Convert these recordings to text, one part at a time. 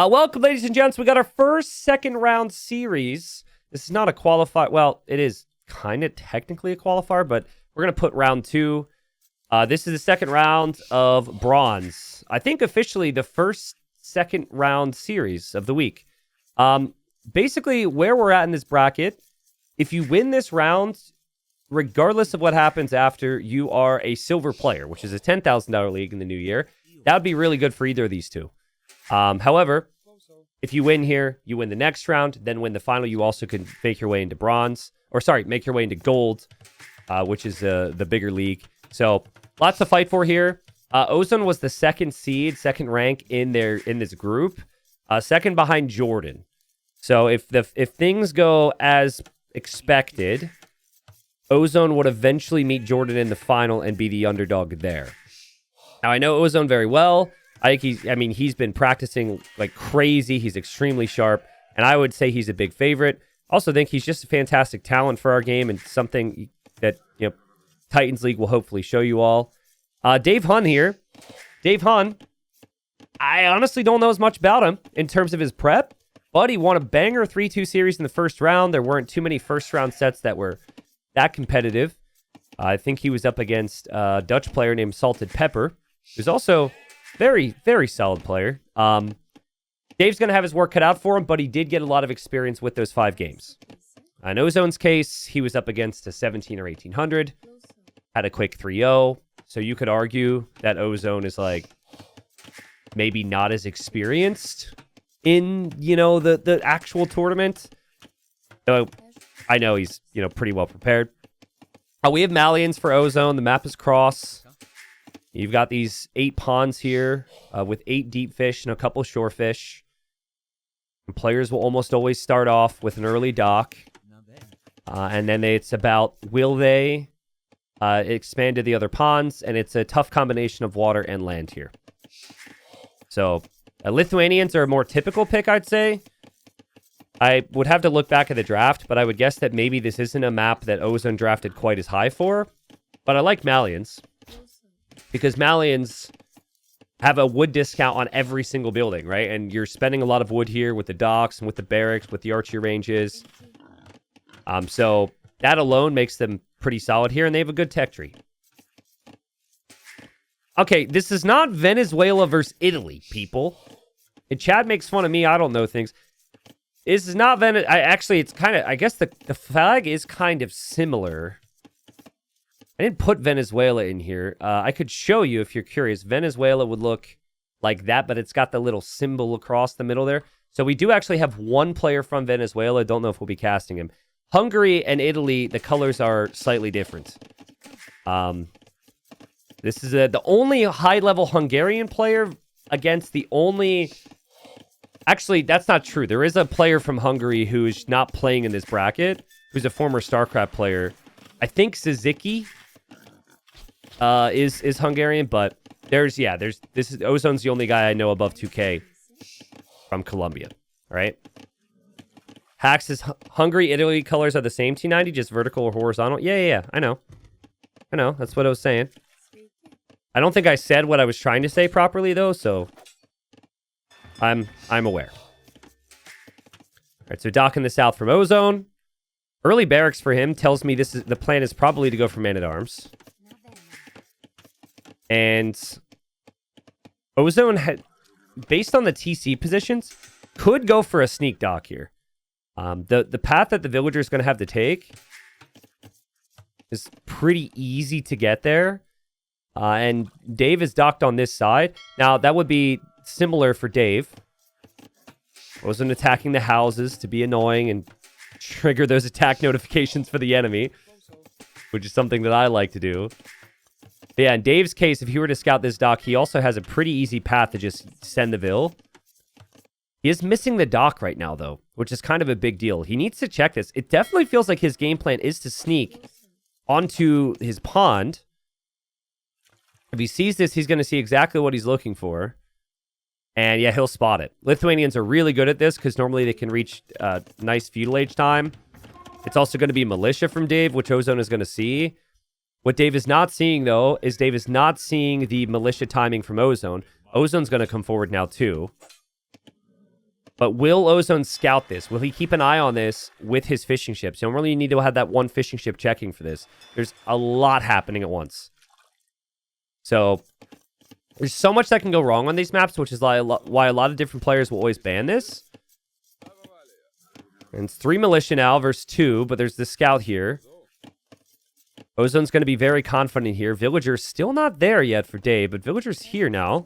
Welcome, ladies and gents. We got our first second round series. This is not a qualifier. Well, it is kind of technically a qualifier, but we're going to put round two. This is the second round of bronze. I think officially the first second round series of the week. Basically, where we're at in this bracket, if you win this round, regardless of what happens after, you are a silver player, which is a $10,000 league in the new year. That would be really good for either of these two. However, if you win here, you win the next round, then win the final. You also can make your way into bronze, or sorry, make your way into gold, which is the bigger league. So lots to fight for here. Ozone was the second seed, second rank in this group, second behind Jordan. So if things go as expected, Ozone would eventually meet Jordan in the final and be the underdog there. Now I know Ozone very well. He's been practicing like crazy. He's extremely sharp, and I would say he's a big favorite. Also think he's just a fantastic talent for our game and something that, Titans League will hopefully show you all. Dave Hun here. Dave Hun, I honestly don't know as much about him in terms of his prep, but he won a banger 3-2 series in the first round. There weren't too many first-round sets that were that competitive. I think he was up against a Dutch player named Salted Pepper, who's also very, very solid player. Dave's going to have his work cut out for him, but he did get a lot of experience with those 5 games. In Ozone's case, he was up against a 17 or 1800, had a quick 3-0. So you could argue that Ozone is maybe not as experienced in, the actual tournament. So I know he's, pretty well prepared. We have Malians for Ozone. The map is cross. You've got these 8 ponds here with 8 deep fish and a couple shore fish. And players will almost always start off with an early dock. And then it's about, will they expand to the other ponds? And it's a tough combination of water and land here. So Lithuanians are a more typical pick, I'd say. I would have to look back at the draft, but I would guess that maybe this isn't a map that Ozone drafted quite as high for. But I like Malians, because Malians have a wood discount on every single building, right? And you're spending a lot of wood here with the docks and with the barracks, with the archery ranges. So that alone makes them pretty solid here, and they have a good tech tree. Okay, this is not Venezuela versus Italy, people. And Chad makes fun of me. I don't know things. This is not Venezuela. Actually, it's kind of, I guess the flag is kind of similar. I didn't put Venezuela in here. I could show you if you're curious. Venezuela would look like that, but it's got the little symbol across the middle there. So we do actually have one player from Venezuela. Don't know if we'll be casting him. Hungary and Italy, the colors are slightly different. This is the only high-level Hungarian player against the only... Actually, that's not true. There is a player from Hungary who is not playing in this bracket, who's a former StarCraft player. I think Suzuki is Hungarian, but Ozone's the only guy I know above 2K from Colombia. All right. Hacks is Hungary, Italy colors are the same T90, just vertical or horizontal. Yeah. I know. That's what I was saying. I don't think I said what I was trying to say properly though, so I'm aware. All right, so dock in the south from Ozone. Early barracks for him tells me the plan is probably to go for Man-at-Arms. And Ozone had, based on the TC positions, could go for a sneak dock here. The path that the villager is going to have to take is pretty easy to get there. And Dave is docked on this side. Now, that would be similar for Dave. Ozone attacking the houses to be annoying and trigger those attack notifications for the enemy, which is something that I like to do. But yeah, in Dave's case, if he were to scout this dock, he also has a pretty easy path to just send the Vill. He is missing the dock right now, though, which is kind of a big deal. He needs to check this. It definitely feels like his game plan is to sneak onto his pond. If he sees this, he's going to see exactly what he's looking for. And yeah, he'll spot it. Lithuanians are really good at this because normally they can reach nice feudal age time. It's also going to be militia from Dave, which Ozone is going to see. What Dave is not seeing, though, is Dave is not seeing the militia timing from Ozone. Ozone's going to come forward now, too. But will Ozone scout this? Will he keep an eye on this with his fishing ships? You don't really need to have that one fishing ship checking for this. There's a lot happening at once. So there's so much that can go wrong on these maps, which is why a lot of different players will always ban this. And it's 3 militia now versus 2, but there's the scout here. Ozone's going to be very confident here. Villager's still not there yet for Dave, but Villager's here now.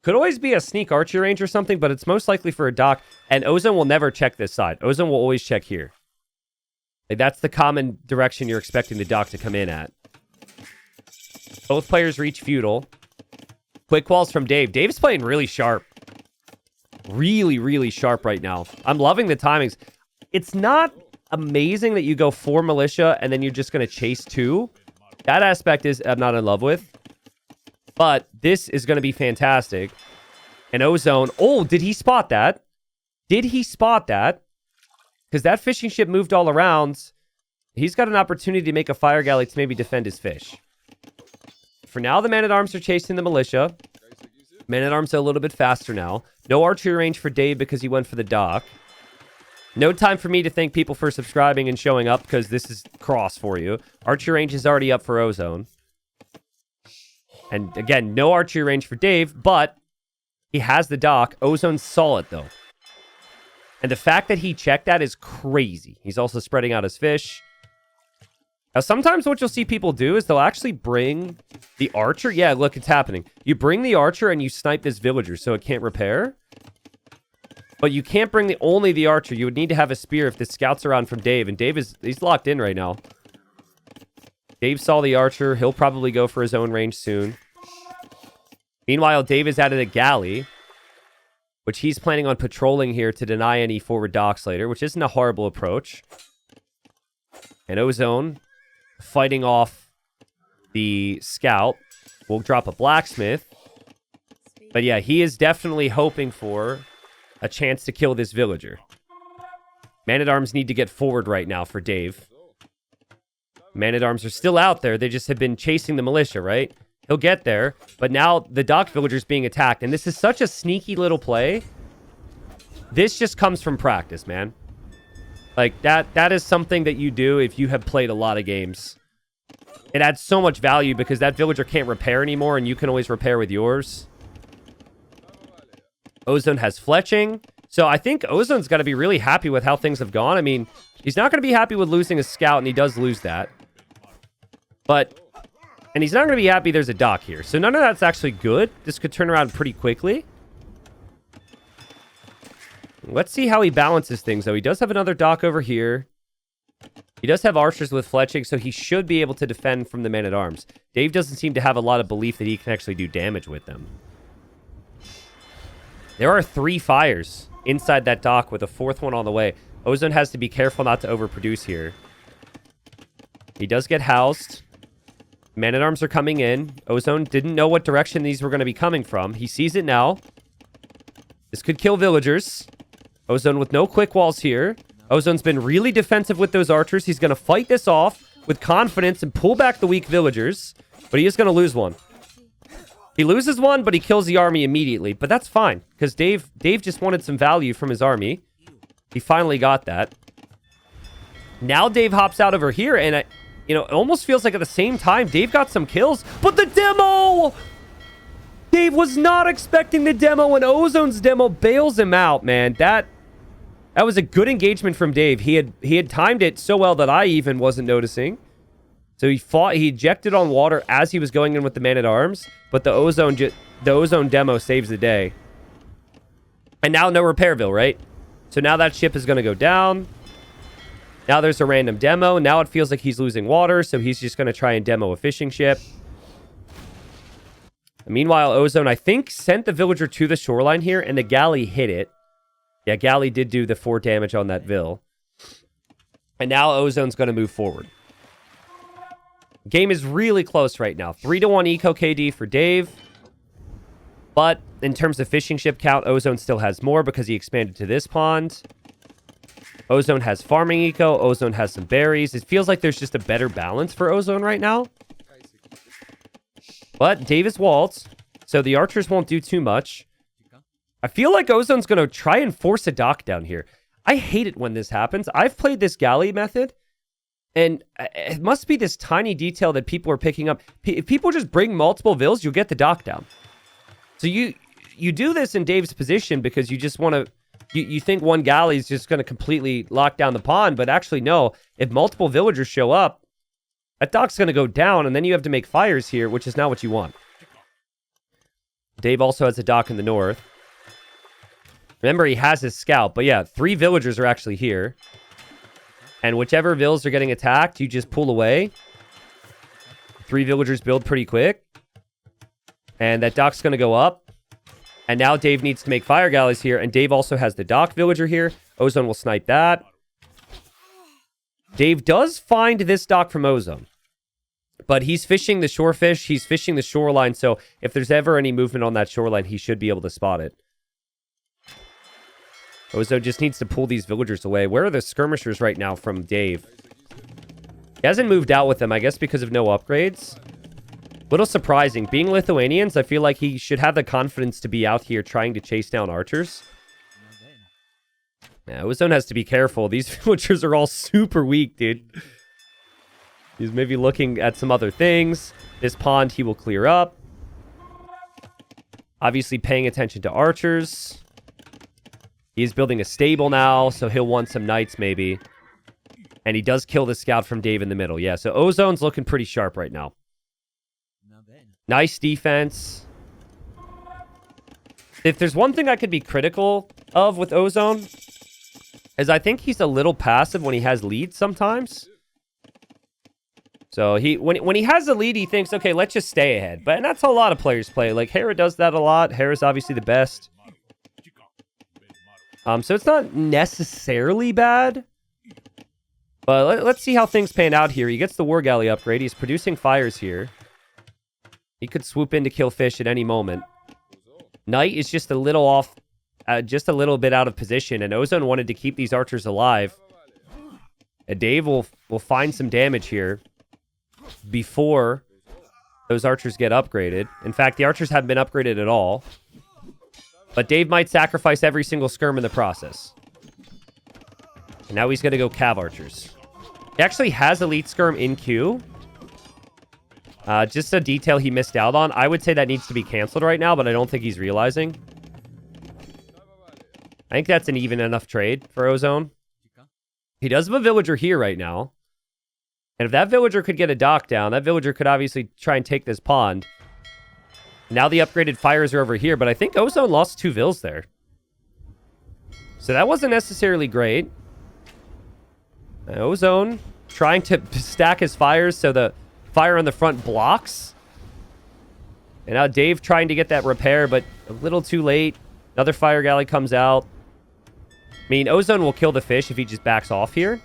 Could always be a sneak archer range or something, but it's most likely for a dock. And Ozone will never check this side. Ozone will always check here. Like, that's the common direction you're expecting the dock to come in at. Both players reach feudal. Quick walls from Dave. Dave's playing really sharp. Really, really sharp right now. I'm loving the timings. It's not amazing that you go 4 militia and then you're just going to chase 2. That aspect is I'm not in love with. But this is going to be fantastic. And Ozone... Oh, did he spot that? Did he spot that? Because that fishing ship moved all around. He's got an opportunity to make a fire galley to maybe defend his fish. For now, the man-at-arms are chasing the militia. Man-at-arms are a little bit faster now. No archery range for Dave because he went for the dock. No time for me to thank people for subscribing and showing up because this is cross for you. Archery range is already up for Ozone. And again, no archery range for Dave, but he has the dock. Ozone saw it, though. And the fact that he checked that is crazy. He's also spreading out his fish. Now, sometimes what you'll see people do is they'll actually bring the archer. Yeah, look, it's happening. You bring the archer and you snipe this villager so it can't repair. But you can't bring only the archer. You would need to have a spear if the scout's around from Dave. And Dave he's locked in right now. Dave saw the archer. He'll probably go for his own range soon. Meanwhile, Dave has added a galley, which he's planning on patrolling here to deny any forward docks later, which isn't a horrible approach. And Ozone fighting off the scout. We'll drop a blacksmith. But yeah, he is definitely hoping for a chance to kill this villager. Man-at-arms need to get forward right now for Dave. Man-at-arms are still out there. They just have been chasing the militia, right? He'll get there. But now the dock villager's being attacked. And this is such a sneaky little play. This just comes from practice, man. Like, that is something that you do if you have played a lot of games. It adds so much value because that villager can't repair anymore and you can always repair with yours. Ozone has fletching. So I think Ozone's got to be really happy with how things have gone. I mean, he's not going to be happy with losing a scout, and he does lose that. And he's not going to be happy there's a dock here. So none of that's actually good. This could turn around pretty quickly. Let's see how he balances things, though. He does have another dock over here. He does have archers with fletching, so he should be able to defend from the man-at-arms. Dave doesn't seem to have a lot of belief that he can actually do damage with them. There are 3 fires inside that dock with a 4th one on the way. Ozone has to be careful not to overproduce here. He does get housed. Man-at-arms are coming in. Ozone didn't know what direction these were going to be coming from. He sees it now. This could kill villagers. Ozone with no quick walls here. Ozone's been really defensive with those archers. He's going to fight this off with confidence and pull back the weak villagers. But he is going to lose one. He loses one, but he kills the army immediately. But that's fine, because Dave just wanted some value from his army. He finally got that. Now Dave hops out over here, and it almost feels like at the same time, Dave got some kills. But the demo! Dave was not expecting the demo, and Ozone's demo bails him out, man. That was a good engagement from Dave. He had timed it so well that I even wasn't noticing. So he ejected on water as he was going in with the man-at-arms, but the Ozone demo saves the day. And now no Repairville, right? So now that ship is going to go down. Now there's a random demo. Now it feels like he's losing water, so he's just going to try and demo a fishing ship. And meanwhile, Ozone, I think, sent the villager to the shoreline here, and the galley hit it. Yeah, galley did do the 4 damage on that vill. And now Ozone's going to move forward. Game is really close right now. 3-1 Eco KD for Dave. But in terms of fishing ship count, Ozone still has more because he expanded to this pond. Ozone has farming eco. Ozone has some berries. It feels like there's just a better balance for Ozone right now. But Dave is walled, so the archers won't do too much. I feel like Ozone's going to try and force a dock down here. I hate it when this happens. I've played this galley method, and it must be this tiny detail that people are picking up. If people just bring multiple vills, you'll get the dock down. So you do this in Dave's position because you just want to... You think one galley is just going to completely lock down the pond, but actually no. If multiple villagers show up, that dock's going to go down, and then you have to make fires here, which is not what you want. Dave also has a dock in the north. Remember, he has his scout, but yeah, 3 villagers are actually here. And whichever vills are getting attacked, you just pull away. 3 villagers build pretty quick. And that dock's going to go up. And now Dave needs to make fire galleys here. And Dave also has the dock villager here. Ozone will snipe that. Dave does find this dock from Ozone. But he's fishing the shorefish. He's fishing the shoreline. So if there's ever any movement on that shoreline, he should be able to spot it. Ozone just needs to pull these villagers away. Where are the skirmishers right now from Dave? He hasn't moved out with them, I guess because of no upgrades. Little surprising. Being Lithuanians, I feel like he should have the confidence to be out here trying to chase down archers. Yeah, Ozone has to be careful. These villagers are all super weak, dude. He's maybe looking at some other things. This pond he will clear up. Obviously paying attention to archers. He's building a stable now, so he'll want some knights maybe. And he does kill the scout from Dave in the middle. Yeah, so Ozone's looking pretty sharp right now. Nice defense. If there's one thing I could be critical of with Ozone, is I think he's a little passive when he has leads sometimes. So when he has a lead, he thinks, okay, let's just stay ahead. But and that's how a lot of players play. Like Hera does that a lot. Hera's obviously the best. So it's not necessarily bad. But let's see how things pan out here. He gets the War Galley upgrade. He's producing fires here. He could swoop in to kill fish at any moment. Knight is just a little off, just a little bit out of position. And Ozone wanted to keep these archers alive. And Dave will find some damage here before those archers get upgraded. In fact, the archers haven't been upgraded at all. But Dave might sacrifice every single skirm in the process. And now he's going to go cav archers. He actually has elite skirm in queue. Just a detail he missed out on. I would say that needs to be canceled right now, but I don't think he's realizing. I think that's an even enough trade for Ozone. He does have a villager here right now. And if that villager could get a dock down, that villager could obviously try and take this pond. Now the upgraded fires are over here, but I think Ozone lost 2 vills there. So that wasn't necessarily great. Ozone trying to stack his fires so the fire on the front blocks. And now Dave trying to get that repair, but a little too late. Another fire galley comes out. I mean, Ozone will kill the fish if he just backs off here.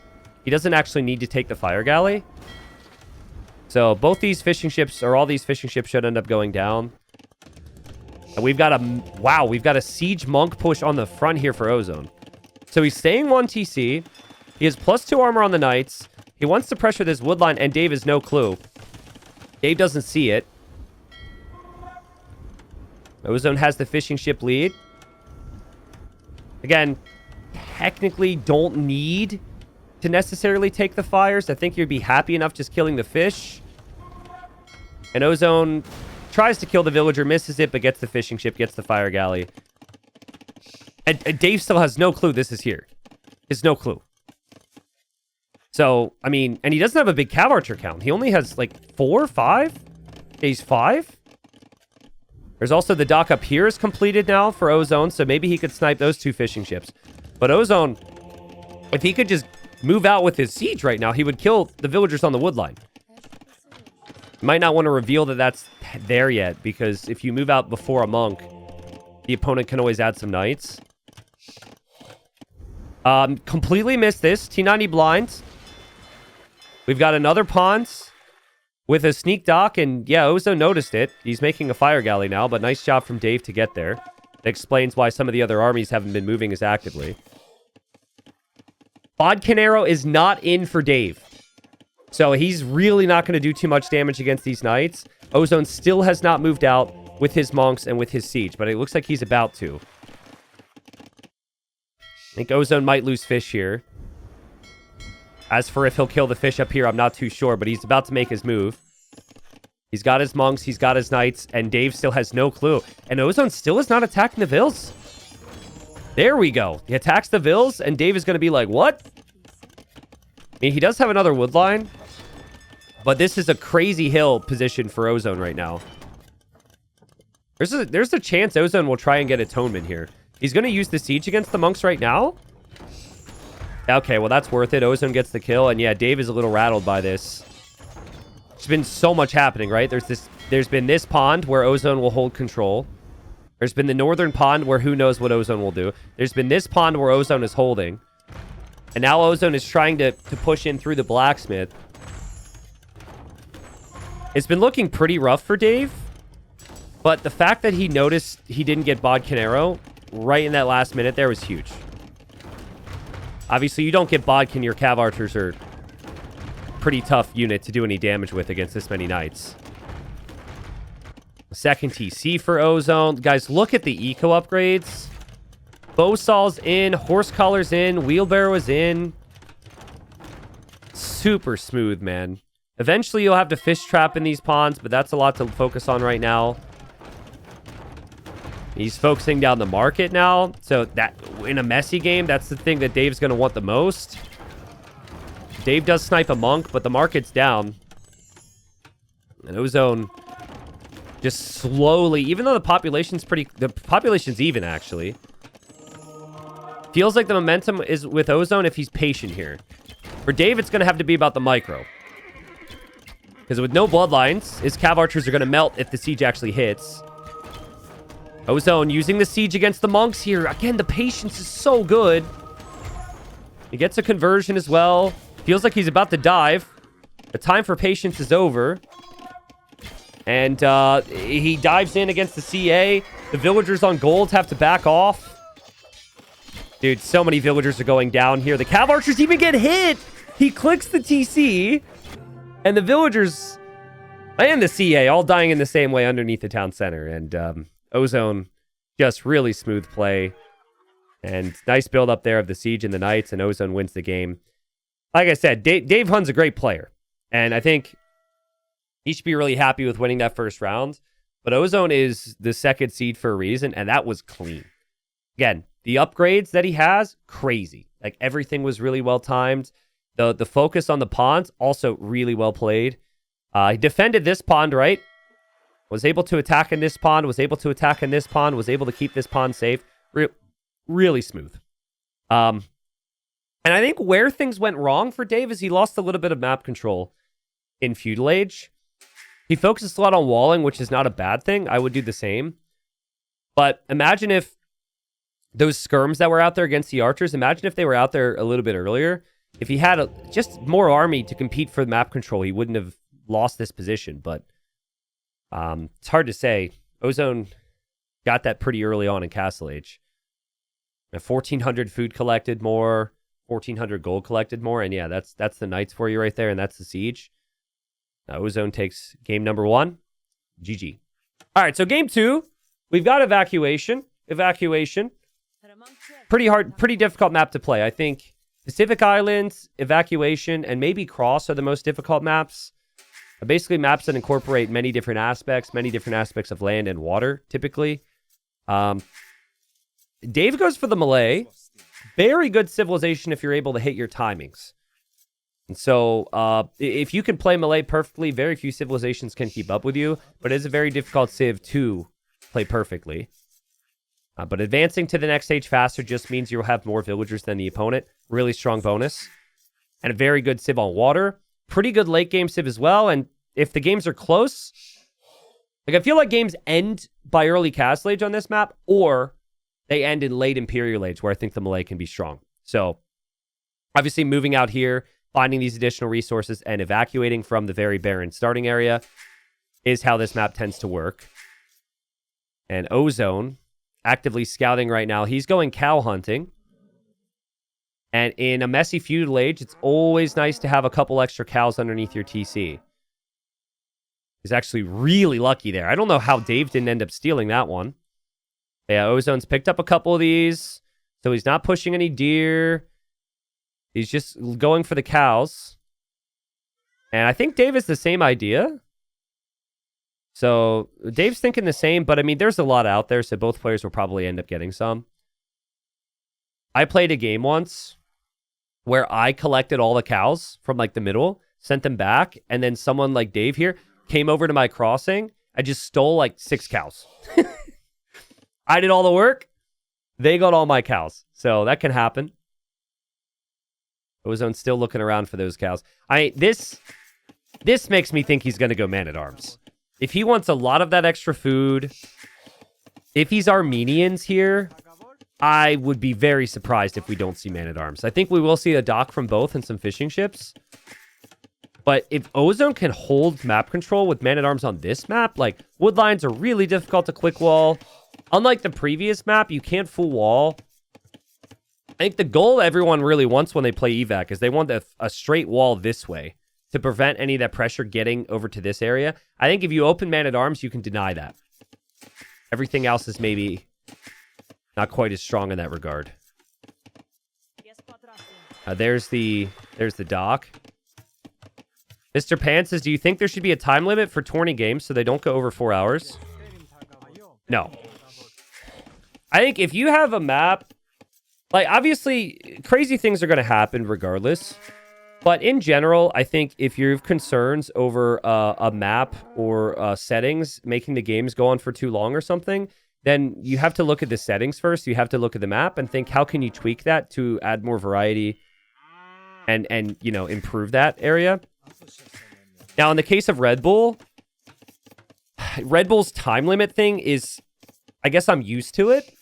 He doesn't actually need to take the fire galley. So both these fishing ships, or all these fishing ships, should end up going down. And we've got a siege monk push on the front here for Ozone. So he's staying 1 TC. He has +2 armor on the knights. He wants to pressure this wood line, and Dave has no clue. Dave doesn't see it. Ozone has the fishing ship lead. Again, technically don't need to necessarily take the fires. I think you'd be happy enough just killing the fish. And Ozone tries to kill the villager, misses it, but gets the fishing ship, gets the fire galley. And Dave still has no clue this is here. Has no clue. So, I mean, and he doesn't have a big cav archer count. He only has like 4, 5? He's 5? There's also the dock up here is completed now for Ozone, so maybe he could snipe those 2 fishing ships. But Ozone, if he could just move out with his siege right now, he would kill the villagers on the wood line. Might not want to reveal that that's there yet, because if you move out before a monk, the opponent can always add some knights. Completely missed this. T90 blinds. We've got another pond with a sneak dock, and yeah, Ozone noticed it. He's making a fire galley now, but nice job from Dave to get there. That explains why some of the other armies haven't been moving as actively. Bodcanero is not in for Dave. So he's really not going to do too much damage against these knights. Ozone still has not moved out with his monks and with his siege, but it looks like he's about to. I think Ozone might lose fish here. As for if he'll kill the fish up here, I'm not too sure, but he's about to make his move. He's got his monks, he's got his knights, and Dave still has no clue. And Ozone still is not attacking the vills. There we go. He attacks the vills, and Dave is going to be like, what? I mean, he does have another wood line, but this is a crazy hill position for Ozone right now. There's a chance Ozone will try and get Atonement here. He's going to use the siege against the monks right now. Okay, well, that's worth it. Ozone gets the kill, and yeah, Dave is a little rattled by this. There's been so much happening, right? There's been this pond where Ozone will hold control. There's been the northern pond where who knows what Ozone will do. There's been this pond where Ozone is holding. And now Ozone is trying to push in through the blacksmith. It's been looking pretty rough for Dave. But the fact that he noticed he didn't get Bodkin right in that last minute there was huge. Obviously, you don't get Bodkin. Your Cav Archers are pretty tough unit to do any damage with against this many knights. Second TC for Ozone. Guys, look at the eco upgrades. Bowsaw's in. Horse collar's in. Wheelbarrow is in. Super smooth, man. Eventually, you'll have to fish trap in these ponds, but that's a lot to focus on right now. He's focusing down the market now. So that in a messy game, that's the thing that Dave's going to want the most. Dave does snipe a monk, but the market's down. And Ozone just slowly, even though the population's even, actually. Feels like the momentum is with Ozone if he's patient here. For Dave, it's going to have to be about the micro. Because with no bloodlines, his Cav Archers are going to melt if the siege actually hits. Ozone using the siege against the monks here. Again, the patience is so good. He gets a conversion as well. Feels like he's about to dive. The time for patience is over. And he dives in against the CA. The villagers on gold have to back off. Dude, so many villagers are going down here. The Cav Archers even get hit. He clicks the TC. And the villagers and the CA all dying in the same way underneath the town center. And Ozone, just really smooth play. And nice build up there of the siege and the knights. And Ozone wins the game. Like I said, Dave Hunn's a great player. And I think he should be really happy with winning that first round. But Ozone is the second seed for a reason. And that was clean. Again, the upgrades that he has, crazy. Like everything was really well timed. The focus on the ponds, also really well played. He defended this pond, right? Was able to attack in this pond, was able to attack in this pond, was able to keep this pond safe. Really smooth. And I think where things went wrong for Dave is he lost a little bit of map control in Feudal Age. He focused a lot on walling, which is not a bad thing. I would do the same. But imagine if those skirms that were out there against the archers, imagine if they were out there a little bit earlier. If he had just more army to compete for map control, he wouldn't have lost this position. But it's hard to say. Ozone got that pretty early on in Castle Age. 1,400 food collected more, 1,400 gold collected more, and yeah, that's the knights for you right there, and that's the siege. Ozone takes game number 1. GG. All right, so game 2, we've got evacuation. Pretty hard, pretty difficult map to play. I think Pacific Islands, evacuation, and maybe Cross are the most difficult maps. Basically, maps that incorporate many different aspects of land and water, typically. Dave goes for the Malay. Very good civilization if you're able to hit your timings. And so, if you can play Malay perfectly, very few civilizations can keep up with you. But it is a very difficult civ to play perfectly. But advancing to the next stage faster just means you'll have more villagers than the opponent. Really strong bonus. And a very good civ on water. Pretty good late game civ as well. And if the games are close, like I feel like games end by early Castle Age on this map, or they end in late Imperial Age, where I think the Malay can be strong. So, obviously moving out here, finding these additional resources, and evacuating from the very barren starting area is how this map tends to work. And Ozone, actively scouting right now. He's going cow hunting. And in a messy feudal age, it's always nice to have a couple extra cows underneath your TC. He's actually really lucky there. I don't know how Dave didn't end up stealing that one. Yeah, Ozone's picked up a couple of these. So he's not pushing any deer. He's just going for the cows. And I think Dave has the same idea. So Dave's thinking the same, but I mean, there's a lot out there, so both players will probably end up getting some. I played a game once where I collected all the cows from like the middle, sent them back, and then someone like Dave here came over to my crossing. I just stole like 6 cows. I did all the work. They got all my cows. So that can happen. Ozone's still looking around for those cows. This makes me think he's going to go man-at-arms. If he wants a lot of that extra food, if he's Armenians here, I would be very surprised if we don't see man-at-arms. I think we will see a dock from both and some fishing ships. But if Ozone can hold map control with man-at-arms on this map, like, wood lines are really difficult to quick wall. Unlike the previous map, you can't full wall. I think the goal everyone really wants when they play evac is they want a straight wall this way to prevent any of that pressure getting over to this area. I think if you open man-at-arms, you can deny that. Everything else is maybe not quite as strong in that regard. There's the dock. Mr. Pan says, do you think there should be a time limit for tourney games so they don't go over 4 hours? No. I think if you have a map, like, obviously, crazy things are going to happen regardless. But in general, I think if you have concerns over a map or settings making the games go on for too long or something, then you have to look at the settings first. You have to look at the map and think, how can you tweak that to add more variety and you know, improve that area? Now, in the case of Red Bull, Red Bull's time limit thing is, I guess I'm used to it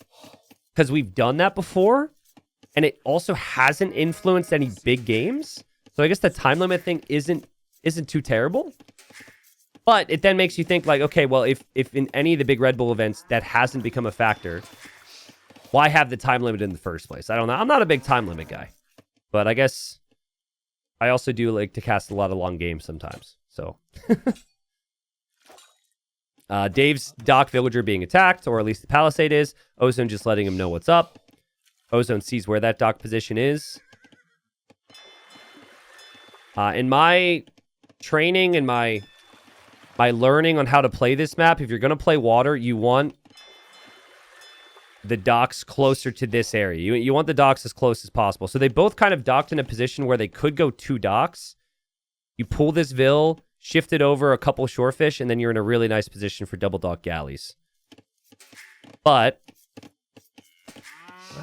because we've done that before. And it also hasn't influenced any big games. So I guess the time limit thing isn't too terrible. But it then makes you think like, okay, well, if in any of the big Red Bull events that hasn't become a factor, why have the time limit in the first place? I don't know. I'm not a big time limit guy. But I guess I also do like to cast a lot of long games sometimes. So Dave's dock villager being attacked, or at least the palisade is. Ozone just letting him know what's up. Ozone sees where that dock position is. In my training and my learning on how to play this map, if you're going to play water, you want the docks closer to this area. You want the docks as close as possible. So they both kind of docked in a position where they could go 2 docks. You pull this vill, shift it over a couple shorefish, and then you're in a really nice position for double dock galleys. But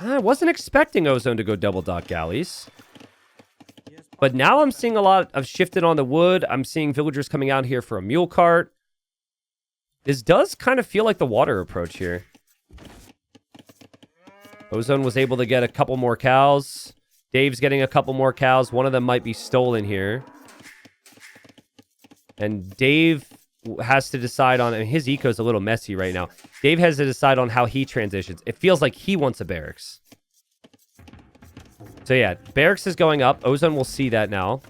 I wasn't expecting Ozone to go double dock galleys. But now I'm seeing a lot of shifted on the wood. I'm seeing villagers coming out here for a mule cart. This does kind of feel like the water approach here. Ozone was able to get a couple more cows. Dave's getting a couple more cows. One of them might be stolen here. And Dave has to decide on... I mean, his eco's a little messy right now. Dave has to decide on how he transitions. It feels like he wants a barracks. So yeah, barracks is going up. Ozone will see that now.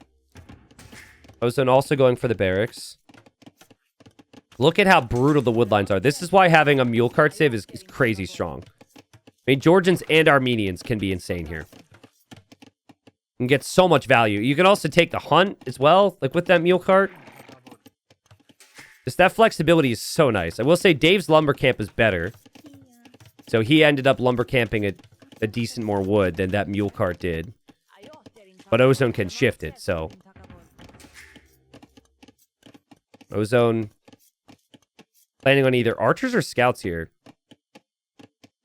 Ozone also going for the barracks. Look at how brutal the woodlines are. This is why having a mule cart save is crazy strong. I mean, Georgians and Armenians can be insane here. You can get so much value. You can also take the hunt as well, like with that mule cart. Just that flexibility is so nice. I will say Dave's lumber camp is better. So he ended up lumber camping a decent more wood than that mule cart did. But Ozone can shift it, so. Ozone planning on either archers or scouts here.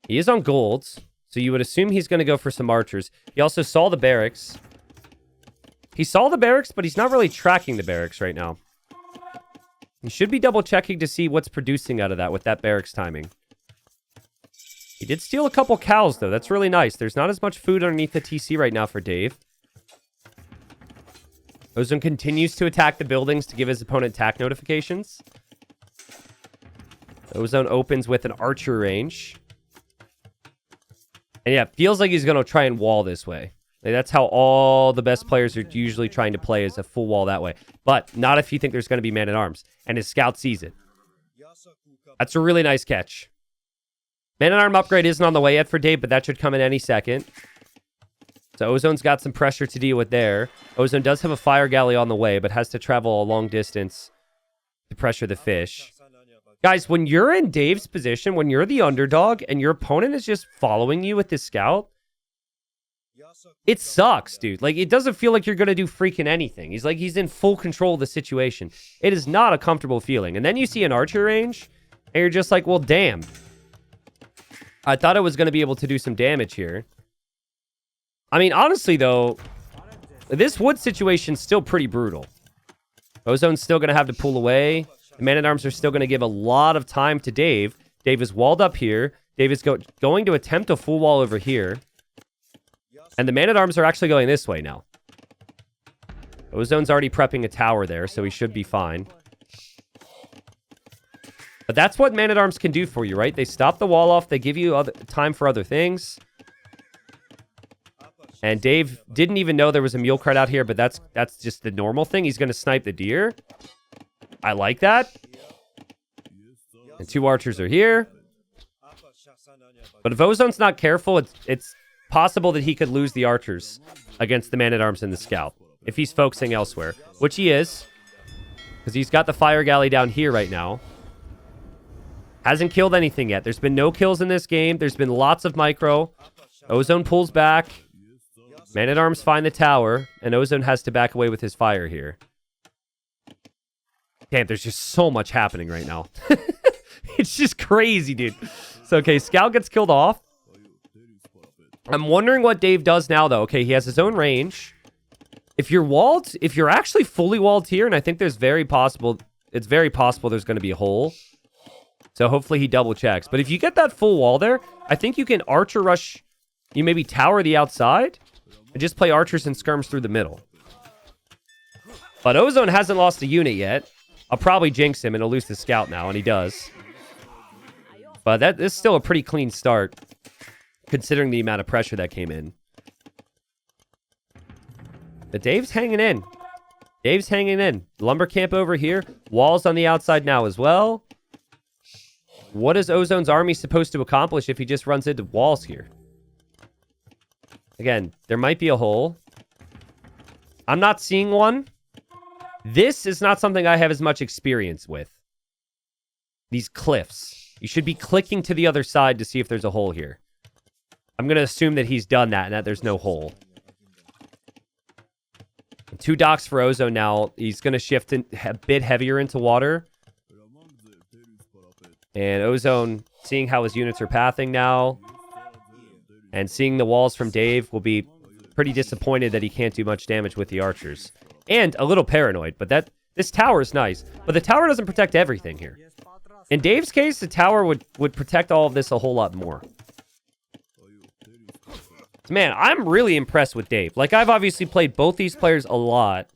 He is on golds, so you would assume he's going to go for some archers. He also saw the barracks. He saw the barracks, but he's not really tracking the barracks right now. He should be double checking to see what's producing out of that with that barracks timing. He did steal a couple cows, though. That's really nice. There's not as much food underneath the TC right now for Dave. Ozone continues to attack the buildings to give his opponent attack notifications. Ozone opens with an archer range. And yeah, feels like he's going to try and wall this way. Like, that's how all the best players are usually trying to play, is a full wall that way. But not if you think there's going to be man-at-arms. And his scout sees it. That's a really nice catch. Man-at-Arm upgrade isn't on the way yet for Dave, but that should come in any second. So Ozone's got some pressure to deal with there. Ozone does have a fire galley on the way, but has to travel a long distance to pressure the fish. Guys, when you're in Dave's position, when you're the underdog and your opponent is just following you with this scout, it sucks, dude. Like, it doesn't feel like you're going to do freaking anything. He's in full control of the situation. It is not a comfortable feeling. And then you see an archer range, and you're just like, well, damn. I thought I was going to be able to do some damage here. I mean, honestly, though, this wood situation's still pretty brutal. Ozone's still going to have to pull away. The Man-at-Arms are still going to give a lot of time to Dave. Dave is walled up here. Dave is going to attempt a full wall over here. And the Man-at-Arms are actually going this way now. Ozone's already prepping a tower there, so he should be fine. But that's what Man-at-Arms can do for you, right? They stop the wall off. They give you time for other things. And Dave didn't even know there was a mule cart out here, but that's just the normal thing. He's going to snipe the deer. I like that. And 2 archers are here. But if Ozone's not careful, it's possible that he could lose the archers against the Man-at-Arms and the scout if he's focusing elsewhere, which he is, because he's got the fire galley down here right now. Hasn't killed anything yet. There's been no kills in this game. There's been lots of micro. Ozone pulls back. Man-at-Arms find the tower, and Ozone has to back away with his fire here. Damn, there's just so much happening right now. It's just crazy, dude. So, okay, Scout gets killed off. I'm wondering what Dave does now, though. Okay, he has his own range. If you're walled, if you're actually fully walled here, and I think it's very possible there's going to be a hole. So hopefully he double checks. But if you get that full wall there, I think you can archer rush. You maybe tower the outside and just play archers and skirms through the middle. But Ozone hasn't lost a unit yet. I'll probably jinx him and he'll lose the scout now, and he does. But this is still a pretty clean start, considering the amount of pressure that came in. But Dave's hanging in. Dave's hanging in. Lumber camp over here. Walls on the outside now as well. What is Ozone's army supposed to accomplish if he just runs into walls here? Again, there might be a hole. I'm not seeing one. This is not something I have as much experience with. These cliffs. You should be clicking to the other side to see if there's a hole here. I'm going to assume that he's done that and that there's no hole. 2 docks for Ozone now. He's going to shift a bit heavier into water. And Ozone, seeing how his units are pathing now, and seeing the walls from Dave, will be pretty disappointed that he can't do much damage with the archers. And a little paranoid, but this tower is nice. But the tower doesn't protect everything here. In Dave's case, the tower would protect all of this a whole lot more. Man, I'm really impressed with Dave. Like, I've obviously played both these players a lot.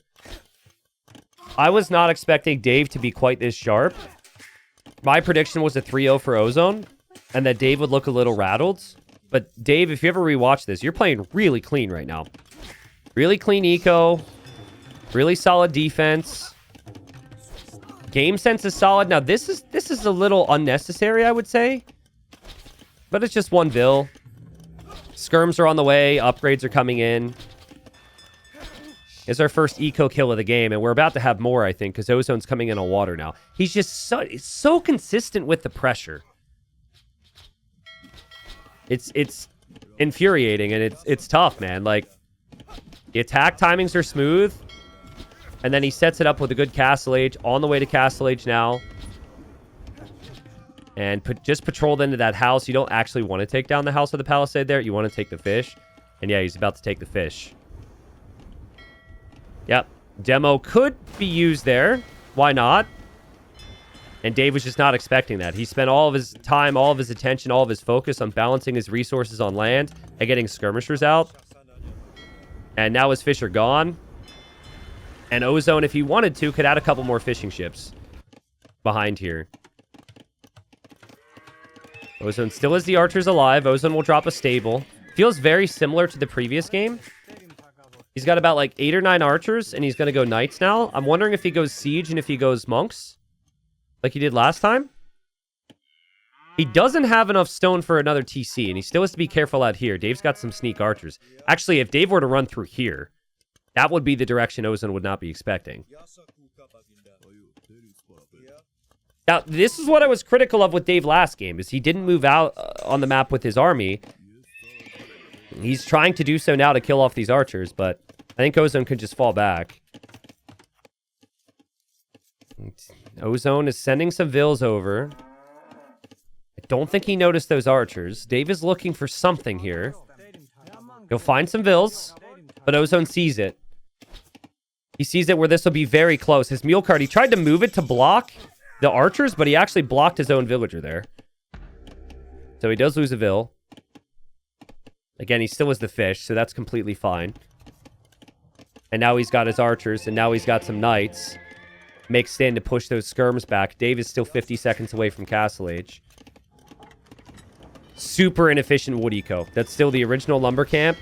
I was not expecting Dave to be quite this sharp. My prediction was a 3-0 for Ozone, and that Dave would look a little rattled. But Dave, if you ever rewatch this, you're playing really clean right now. Really clean eco. Really solid defense. Game sense is solid. Now, this is a little unnecessary, I would say. But it's just 1 vill. Skirms are on the way. Upgrades are coming in. It's our first eco kill of the game, and we're about to have more, I think, because Ozone's coming in on water now. He's just so consistent with the pressure. It's infuriating, and it's tough, man. Like, the attack timings are smooth, and then he sets it up with a good Castle Age. On the way to Castle Age now. And just patrolled into that house. You don't actually want to take down the house of the palisade there. You want to take the fish. And yeah, he's about to take the fish. Yep. Demo could be used there. Why not? And Dave was just not expecting that. He spent all of his time, all of his attention, all of his focus on balancing his resources on land and getting skirmishers out. And now his fish are gone. And Ozone, if he wanted to, could add a couple more fishing ships behind here. Ozone still has the archers alive. Ozone will drop a stable. Feels very similar to the previous game. He's got about like 8 or 9 archers, and he's going to go knights now. I'm wondering if he goes siege and if he goes monks, like he did last time. He doesn't have enough stone for another TC, and he still has to be careful out here. Dave's got some sneak archers. Actually, if Dave were to run through here, that would be the direction Ozone would not be expecting. Now, this is what I was critical of with Dave last game, is he didn't move out on the map with his army. He's trying to do so now to kill off these archers, but I think Ozone could just fall back. Ozone is sending some vills over. I don't think he noticed those archers. Dave is looking for something here. He'll find some vills, but Ozone sees it. He sees it where this will be very close. His mule cart, he tried to move it to block the archers, but he actually blocked his own villager there. So he does lose a vill. Again, he still has the fish, so that's completely fine. And now he's got his archers, and now he's got some knights. Makes stand to push those skirms back. Dave is still 50 seconds away from Castle Age. Super inefficient wood eco. That's still the original lumber camp.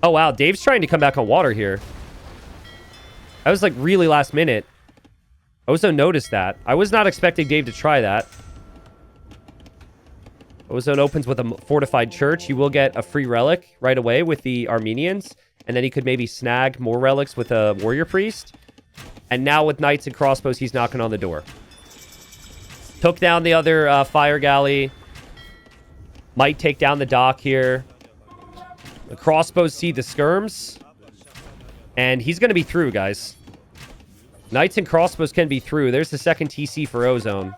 Oh, wow. Dave's trying to come back on water here. That was like really last minute. Ozone noticed that. I was not expecting Dave to try that. Ozone opens with a fortified church. You will get a free relic right away with the Armenians. And then he could maybe snag more relics with a warrior priest. And now with knights and crossbows, he's knocking on the door. Took down the other fire galley. Might take down the dock here. The crossbows see the skirms. And he's going to be through, guys. Knights and crossbows can be through. There's the second TC for Ozone.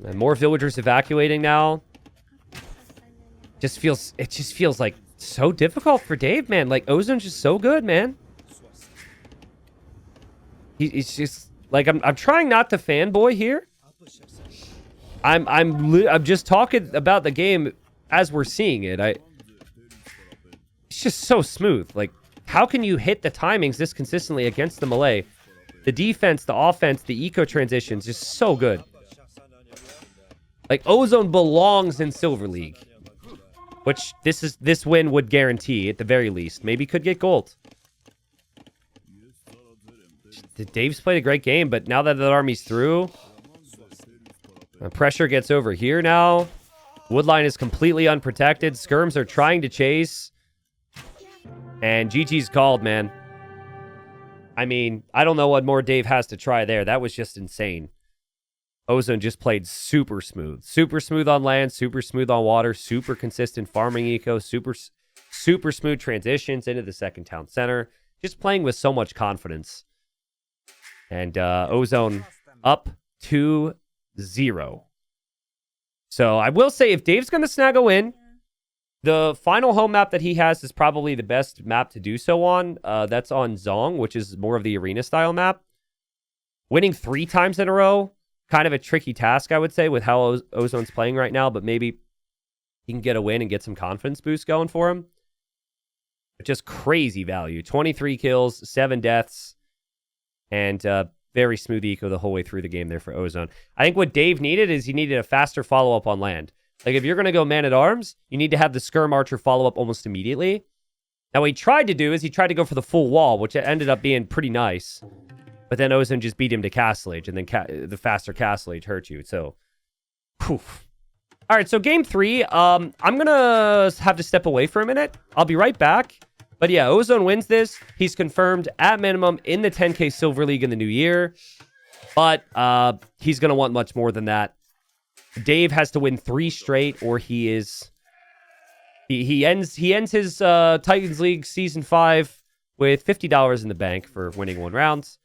And more villagers evacuating now. It just feels like so difficult for Dave, man. Like, Ozone's just so good, man. He's just like, I'm trying not to fanboy here. I'm just talking about the game as we're seeing it. It's just so smooth. Like, how can you hit the timings this consistently against the melee? The defense, the offense, the eco transitions, just so good. Like, Ozone belongs in Silver League, which this win would guarantee at the very least. Maybe could get gold. Dave's played a great game, but now that the army's through, pressure gets over here now. Woodline is completely unprotected. Skirms are trying to chase. And GG's called, man. I mean, I don't know what more Dave has to try there. That was just insane. Ozone just played super smooth. Super smooth on land, super smooth on water, super consistent farming eco, super smooth transitions into the second town center. Just playing with so much confidence. And Ozone up 2-0. So I will say, if Dave's going to snag a win, the final home map that he has is probably the best map to do so on. That's on Zong, which is more of the arena style map. Winning 3 times in a row, kind of a tricky task, I would say, with how Ozone's playing right now, but maybe he can get a win and get some confidence boost going for him. But just crazy value. 23 kills, 7 deaths, and very smooth eco the whole way through the game there for Ozone. I think what Dave needed is he needed a faster follow-up on land. Like, if you're going to go man-at-arms, you need to have the Skirm Archer follow up almost immediately. Now, what he tried to do is he tried to go for the full wall, which ended up being pretty nice. But then Ozone just beat him to Castle Age, and then the faster Castle Age hurt you. So, poof. All right, so game 3. I'm going to have to step away for a minute. I'll be right back. But yeah, Ozone wins this. He's confirmed at minimum in the 10K Silver League in the new year. But he's going to want much more than that. Dave has to win 3 straight, or he is... He ends his Titans League Season 5 with $50 in the bank for winning 1 round,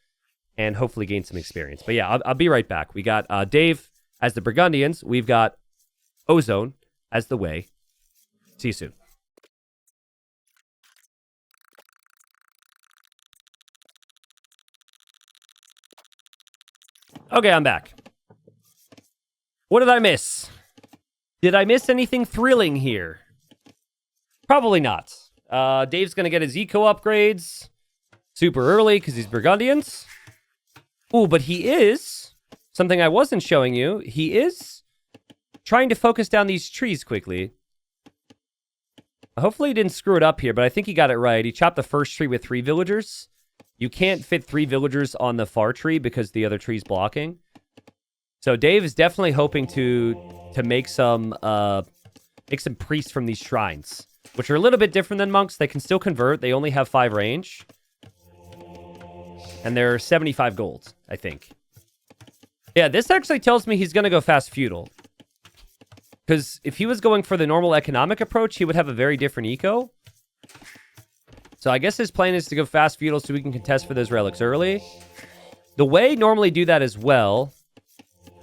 and hopefully gain some experience. But yeah, I'll be right back. We got Dave as the Burgundians. We've got Ozone as the Way. See you soon. Okay, I'm back. What did I miss? Did I miss anything thrilling here? Probably not. Dave's going to get his eco upgrades super early because he's Burgundians. Ooh, but he is, something I wasn't showing you, he is trying to focus down these trees quickly. Hopefully he didn't screw it up here, but I think he got it right. He chopped the first tree with 3 villagers. You can't fit 3 villagers on the far tree because the other tree's blocking. So Dave is definitely hoping to make some priests from these shrines, which are a little bit different than monks. They can still convert. They only have 5 range. And they're 75 gold, I think. Yeah, this actually tells me he's going to go fast feudal. Because if he was going for the normal economic approach, he would have a very different eco. So I guess his plan is to go fast feudal so we can contest for those relics early. The way normally do that as well.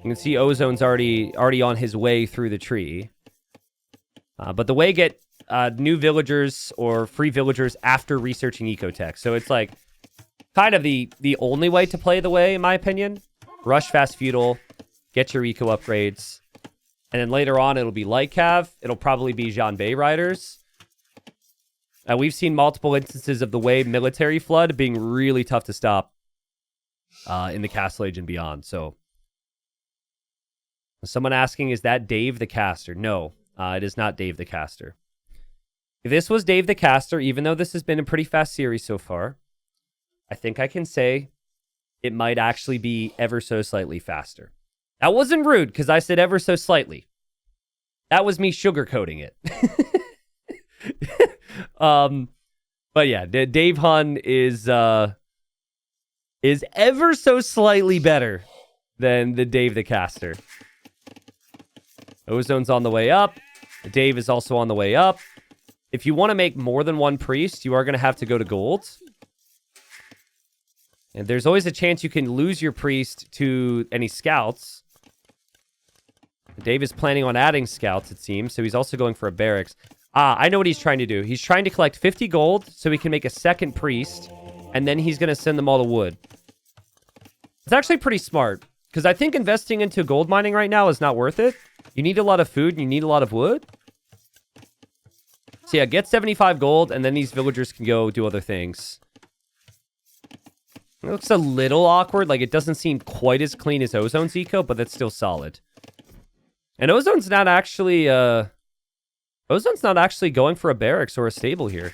You can see Ozone's already on his way through the tree. But the way get new villagers or free villagers after researching ecotech. So it's like kind of the only way to play the way, in my opinion. Rush fast feudal, get your eco upgrades. And then later on, it'll be light cav. It'll probably be Janbei riders. We've seen multiple instances of the way military flood being really tough to stop in the Castle Age and beyond. So, someone asking, is that Dave the Caster? No, it is not Dave the Caster. If this was Dave the Caster, even though this has been a pretty fast series so far, I think I can say it might actually be ever so slightly faster. That wasn't rude, because I said ever so slightly. That was me sugarcoating it. But yeah, Dave Hun is ever so slightly better than the Dave the Caster. Ozone's on the way up. Dave is also on the way up. If you want to make more than one priest, you are going to have to go to gold. And there's always a chance you can lose your priest to any scouts. Dave is planning on adding scouts, it seems, so he's also going for a barracks. I know what he's trying to do. He's trying to collect 50 gold so he can make a second priest, and then he's going to send them all to wood. It's actually pretty smart, because I think investing into gold mining right now is not worth it. You need a lot of food, and you need a lot of wood. So yeah, get 75 gold, and then these villagers can go do other things. It looks a little awkward. Like, it doesn't seem quite as clean as Ozone's eco, but that's still solid. And Ozone's not actually going for a barracks or a stable here.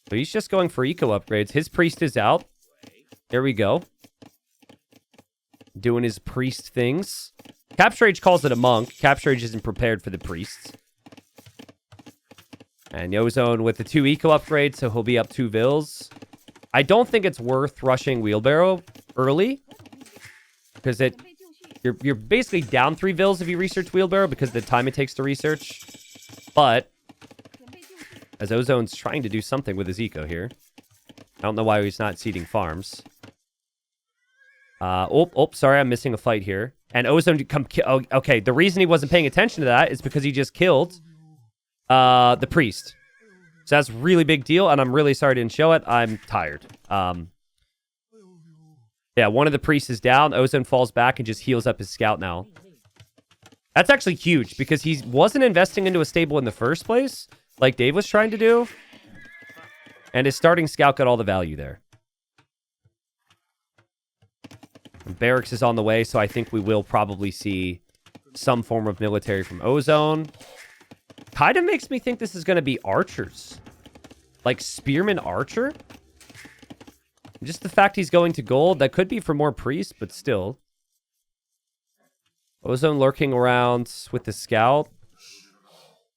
So he's just going for eco upgrades. His priest is out. There we go. Doing his priest things. Capture Age calls it a monk. Capture Age isn't prepared for the priests. And Ozone with the 2 eco upgrades, so he'll be up 2 vills. I don't think it's worth rushing Wheelbarrow early. Because you're basically down 3 vills if you research Wheelbarrow because of the time it takes to research. But as Ozone's trying to do something with his eco here. I don't know why he's not seeding farms. Sorry, I'm missing a fight here. And Ozone okay, the reason he wasn't paying attention to that is because he just killed the priest. So that's a really big deal, and I'm really sorry I didn't show it. I'm tired. Yeah, one of the priests is down. Ozone falls back and just heals up his scout now. That's actually huge, because he wasn't investing into a stable in the first place, like Dave was trying to do. And his starting scout got all the value there. And barracks is on the way, so I think we will probably see some form of military from Ozone. Kind of makes me think this is going to be archers. Like spearman archer? Just the fact he's going to gold, that could be for more priests, but still. Ozone lurking around with the scout.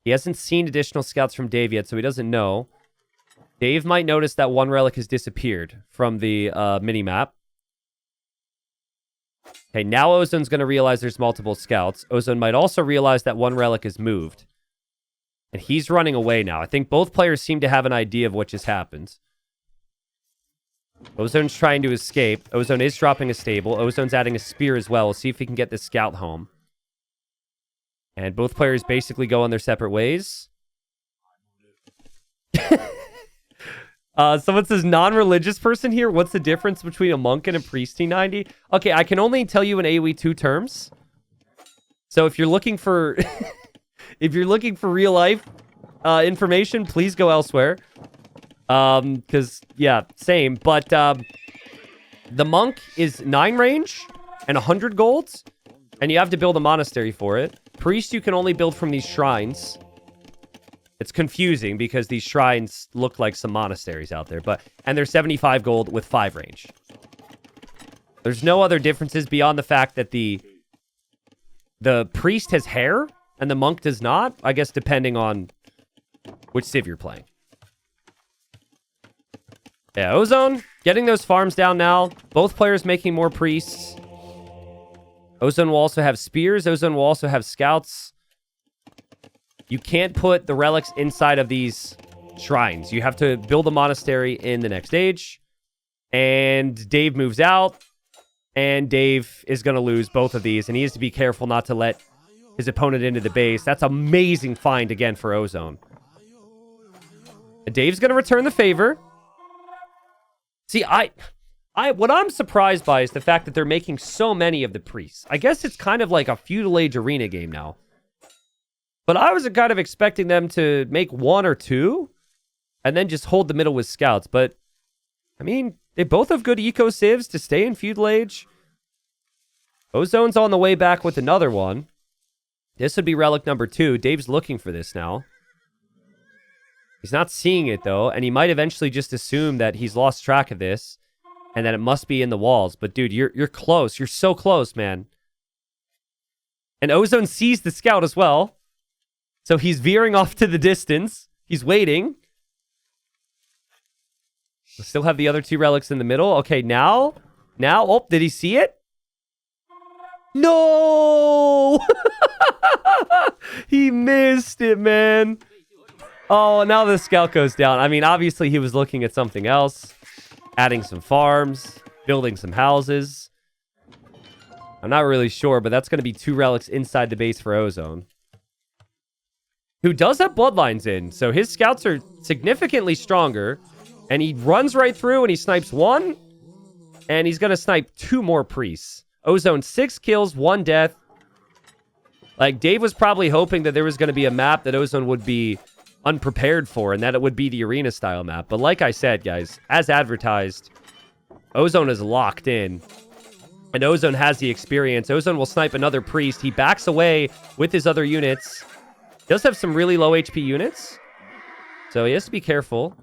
He hasn't seen additional scouts from Dave yet, so he doesn't know. Dave might notice that one relic has disappeared from the mini-map. Okay, now Ozone's going to realize there's multiple scouts. Ozone might also realize that one relic is moved. And he's running away now. I think both players seem to have an idea of what just happened. Ozone's trying to escape. Ozone is dropping a stable. Ozone's adding a spear as well. We'll see if he can get the scout home. And both players basically go on their separate ways. Someone says, non-religious person here? What's the difference between a monk and a priest T90? Okay, I can only tell you in AoE 2 terms. So if you're looking for... if you're looking for real life information, please go elsewhere. Because, yeah, same. But the monk is 9 range and 100 golds. And you have to build a monastery for it. Priest, you can only build from these shrines. It's confusing because these shrines look like some monasteries out there. And they're 75 gold with 5 range. There's no other differences beyond the fact that the priest has hair and the monk does not. I guess depending on which civ you're playing. Yeah, Ozone, getting those farms down now. Both players making more priests. Ozone will also have spears. Ozone will also have scouts. You can't put the relics inside of these shrines. You have to build a monastery in the next stage. And Dave moves out. And Dave is going to lose both of these. And he has to be careful not to let his opponent into the base. That's amazing find again for Ozone. And Dave's going to return the favor. See, what I'm surprised by is the fact that they're making so many of the priests. I guess it's kind of like a feudal age arena game now. But I was kind of expecting them to make one or two and then just hold the middle with scouts. But, I mean, they both have good eco civs to stay in feudal age. Ozone's on the way back with another one. This would be relic number 2. Dave's looking for this now. He's not seeing it, though, and he might eventually just assume that he's lost track of this and that it must be in the walls. But, dude, you're close. You're so close, man. And Ozone sees the scout as well. So he's veering off to the distance. He's waiting. We'll still have the other 2 relics in the middle. Okay, now. Oh, did he see it? No! He missed it, man. Oh, now the scout goes down. I mean, obviously he was looking at something else. Adding some farms. Building some houses. I'm not really sure, but that's going to be 2 relics inside the base for Ozone. Who does have bloodlines in, so his scouts are significantly stronger. And he runs right through and he snipes 1. And he's going to snipe 2 more priests. Ozone 6 kills, 1 death. Like, Dave was probably hoping that there was going to be a map that Ozone would be unprepared for, and that it would be the arena style map. But like I said, guys, as advertised, Ozone is locked in. And Ozone has the experience. Ozone will snipe another priest. He backs away with his other units. Does have some really low HP units. So he has to be careful.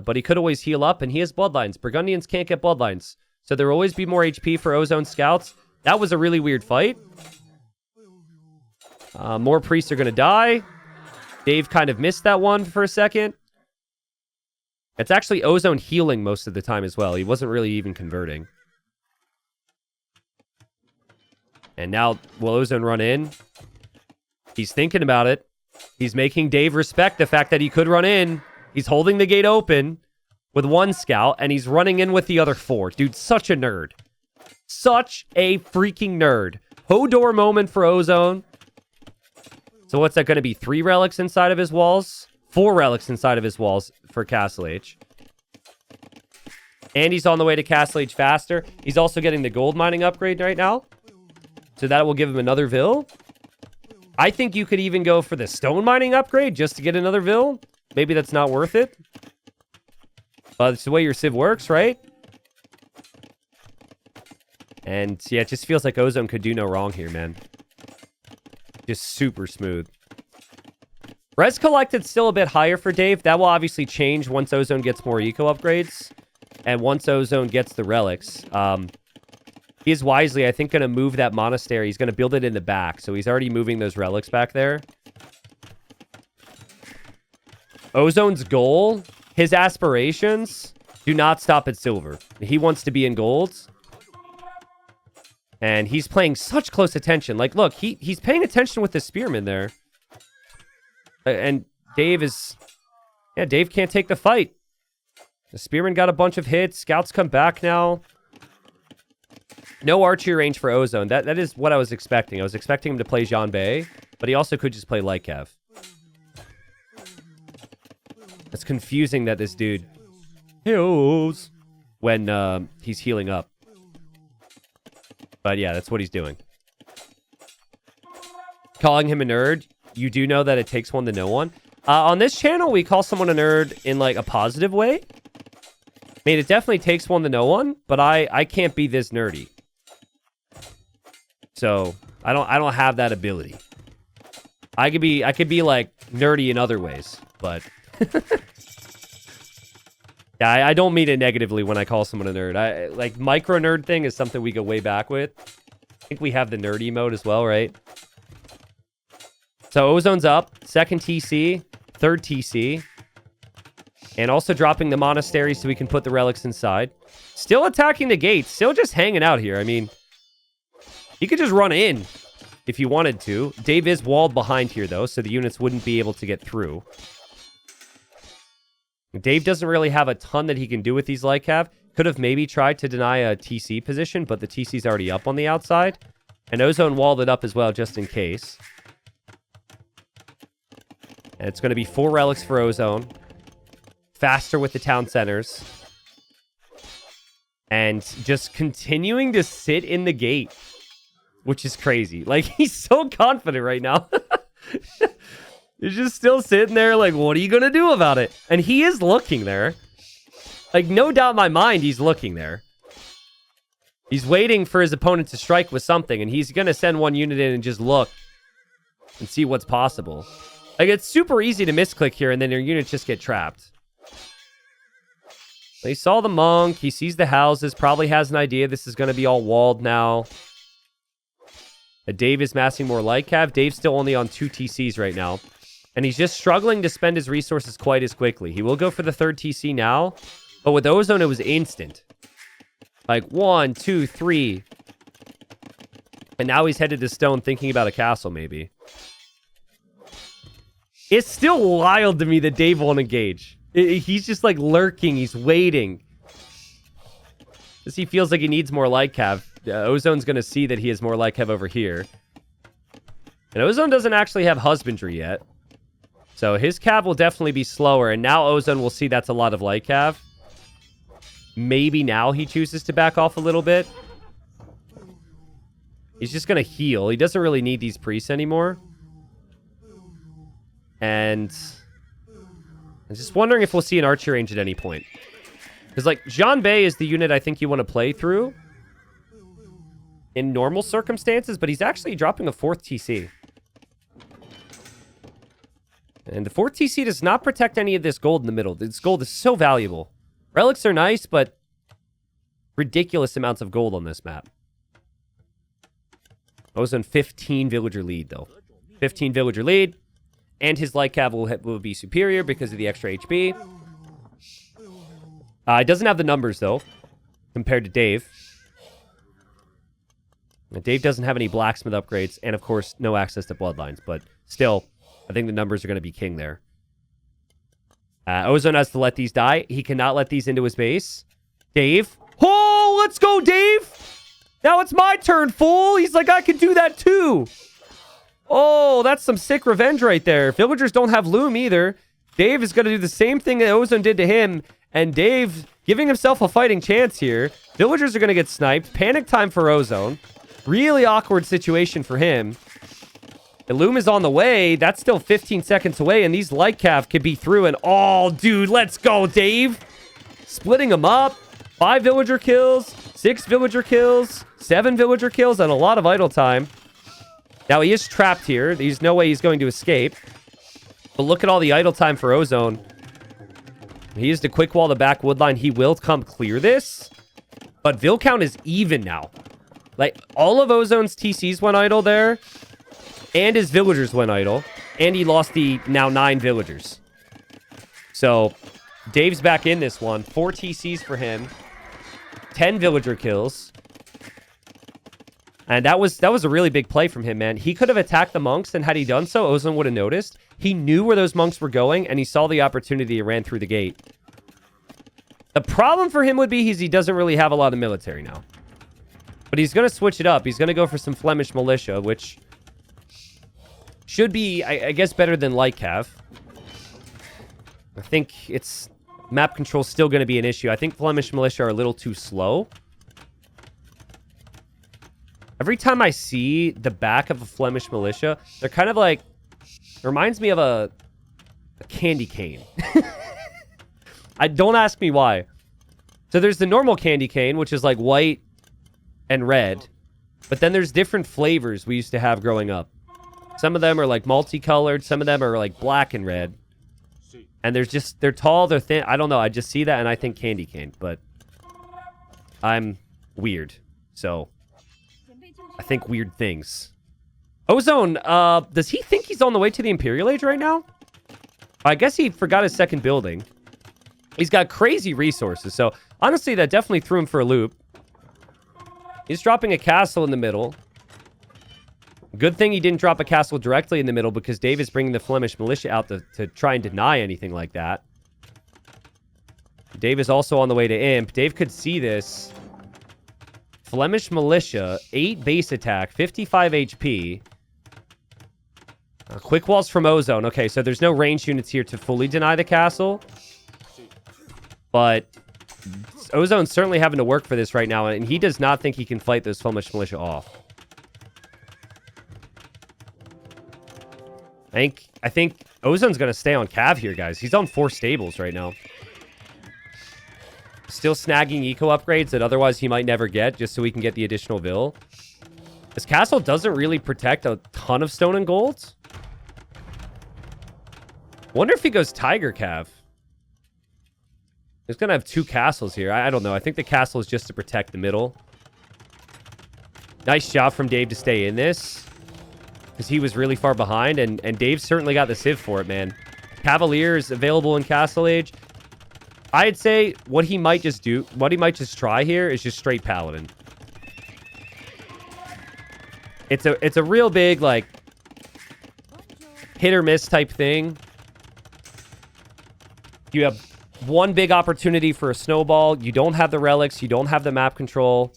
But he could always heal up, and he has bloodlines. Burgundians can't get bloodlines. So there will always be more HP for Ozone scouts. That was a really weird fight. More priests are going to die. Dave kind of missed that one for a second. It's actually Ozone healing most of the time as well. He wasn't really even converting. And now, will Ozone run in? He's thinking about it. He's making Dave respect the fact that he could run in. He's holding the gate open with 1 scout, and he's running in with the other 4. Dude, such a nerd. Such a freaking nerd. Hodor moment for Ozone. So what's that going to be? 3 relics inside of his walls? 4 relics inside of his walls for Castle H. And he's on the way to Castle H faster. He's also getting the gold mining upgrade right now. So that will give him another Vil. I think you could even go for the stone mining upgrade just to get another Vil. Maybe that's not worth it. But it's the way your civ works, right? And yeah, it just feels like Ozone could do no wrong here, man. Just super smooth. Res collected still a bit higher for Dave. That will obviously change once Ozone gets more eco upgrades. And once Ozone gets the relics. He is wisely, I think, going to move that monastery. He's going to build it in the back. So he's already moving those relics back there. Ozone's goal, his aspirations, do not stop at silver. He wants to be in gold. And he's paying such close attention. Like, look, he's paying attention with the spearman there. And Dave is... Yeah, Dave can't take the fight. The spearman got a bunch of hits. Scouts come back now. No archery range for Ozone. That is what I was expecting. I was expecting him to play Jean Bay, but he also could just play Lykev. It's confusing that this dude heals when he's healing up. But yeah, that's what he's doing. Calling him a nerd, you do know that it takes one to know one. On this channel, we call someone a nerd in like a positive way. I mean, it definitely takes one to know one, but I can't be this nerdy. So I don't have that ability. I could be like nerdy in other ways, but Yeah, I don't mean it negatively when I call someone a nerd. Like, micro nerd thing is something we go way back with. I think we have the nerdy mode as well, right? So Ozone's up. Second TC. Third TC. And also dropping the monastery so we can put the relics inside. Still attacking the gates. Still just hanging out here. I mean, he could just run in if you wanted to. Dave is walled behind here, though, so the units wouldn't be able to get through. Dave doesn't really have a ton that he can do with these light cav. Could have maybe tried to deny a TC position, but the TC's already up on the outside. And Ozone walled it up as well, just in case. And it's going to be 4 relics for Ozone. Faster with the town centers. And just continuing to sit in the gate. Which is crazy. Like, he's so confident right now. He's just still sitting there like, what are you going to do about it? And he is looking there. Like, no doubt in my mind, he's looking there. He's waiting for his opponent to strike with something, and he's going to send one unit in and just look and see what's possible. Like, it's super easy to misclick here, and then your units just get trapped. He saw the monk. He sees the houses. Probably has an idea this is going to be all walled now. Dave is massing more light cav. Dave's still only on 2 TCs right now. And he's just struggling to spend his resources quite as quickly. He will go for the 3rd TC now. But with Ozone, it was instant. Like, 1, 2, 3. And now he's headed to stone thinking about a castle, maybe. It's still wild to me that Dave won't engage. He's just, like, lurking. He's waiting. Because he feels like he needs more light cav. Ozone's going to see that he has more light cav over here. And Ozone doesn't actually have husbandry yet. So his cav will definitely be slower. And now Ozone will see that's a lot of light cav. Maybe now he chooses to back off a little bit. He's just going to heal. He doesn't really need these priests anymore. And I'm just wondering if we'll see an archer range at any point. Because, like, Jean Bay is the unit I think you want to play through in normal circumstances, but he's actually dropping a 4th TC. And the 4th TC does not protect any of this gold in the middle. This gold is so valuable. Relics are nice, but ridiculous amounts of gold on this map. Ozone 15 villager lead, though. 15 villager lead. And his light cav will be superior because of the extra HP. It doesn't have the numbers, though, compared to Dave. Dave doesn't have any blacksmith upgrades, and, of course, no access to bloodlines. But still, I think the numbers are going to be king there. Ozone has to let these die. He cannot let these into his base. Dave. Oh, let's go, Dave! Now it's my turn, fool! He's like, I can do that, too! Oh, that's some sick revenge right there. Villagers don't have loom either. Dave is going to do the same thing that Ozone did to him. And Dave giving himself a fighting chance here. Villagers are going to get sniped. Panic time for Ozone. Really awkward situation for him. The loom is on the way. That's still 15 seconds away. And these light cav could be through. And oh, dude, let's go, Dave. Splitting them up. 5 villager kills. 6 villager kills. 7 villager kills. And a lot of idle time. Now, he is trapped here. There's no way he's going to escape. But look at all the idle time for Ozone. He used a quick wall the back wood line. He will come clear this. But Vill count is even now. Like, all of Ozone's TCs went idle there. And his villagers went idle. And he lost the now 9 villagers. So, Dave's back in this one. 4 TCs for him. 10 villager kills. And that was a really big play from him, man. He could have attacked the monks, and had he done so, Ozone would have noticed. He knew where those monks were going, and he saw the opportunity and ran through the gate. The problem for him would be he doesn't really have a lot of military now. But he's going to switch it up. He's going to go for some Flemish militia, which should be, I guess, better than light cav. I think it's map control still going to be an issue. I think Flemish militia are a little too slow. Every time I see the back of a Flemish militia, they're kind of like... It reminds me of a candy cane. Don't ask me why. So there's the normal candy cane, which is like white and red. But then there's different flavors we used to have growing up. Some of them are like multicolored. Some of them are like black and red. And they're tall, they're thin. I don't know. I just see that and I think candy cane, but I'm weird. So I think weird things. Ozone, does he think he's on the way to the Imperial Age right now? I guess he forgot his second building. He's got crazy resources. So honestly, that definitely threw him for a loop. He's dropping a castle in the middle. Good thing he didn't drop a castle directly in the middle because Dave is bringing the Flemish militia out to try and deny anything like that. Dave is also on the way to Imp. Dave could see this. Flemish militia, 8 base attack, 55 HP. Quick walls from Ozone. Okay, so there's no range units here to fully deny the castle. But Ozone's certainly having to work for this right now, and he does not think he can fight those Flemish militia off. I think Ozone's going to stay on Cav here, guys. He's on 4 stables right now. Still snagging eco upgrades that otherwise he might never get, just so he can get the additional Vil. This castle doesn't really protect a ton of stone and gold. Wonder if he goes Tiger Cav. He's going to have 2 castles here. I don't know. I think the castle is just to protect the middle. Nice job from Dave to stay in this, because he was really far behind, and Dave certainly got the Civ for it, man. Cavaliers available in Castle Age. I'd say what he might just try here is just straight Paladin. It's a real big, like, hit or miss type thing. You have one big opportunity for a snowball. You don't have the relics. You don't have the map control.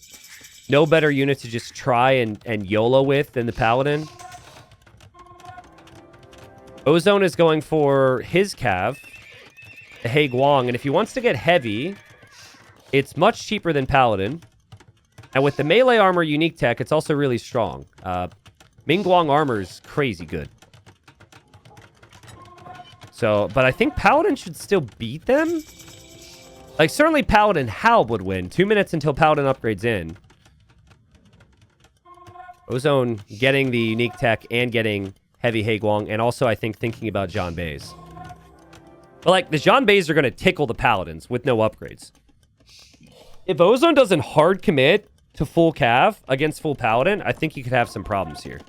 No better unit to just try and YOLO with than the Paladin. Ozone is going for his Cav, the He Guang, and if he wants to get heavy, it's much cheaper than Paladin. And with the melee armor unique tech, it's also really strong. Ming Guang armor is crazy good. So, but I think Paladin should still beat them. Like, certainly Paladin Halb would win. 2 minutes until Paladin upgrades in. Ozone getting the unique tech and getting heavy He Guang, and also I think thinking about John Bays. But like, the John Bays are going to tickle the Paladins with no upgrades. If Ozone doesn't hard commit to full Cav against full Paladin, I think he could have some problems here.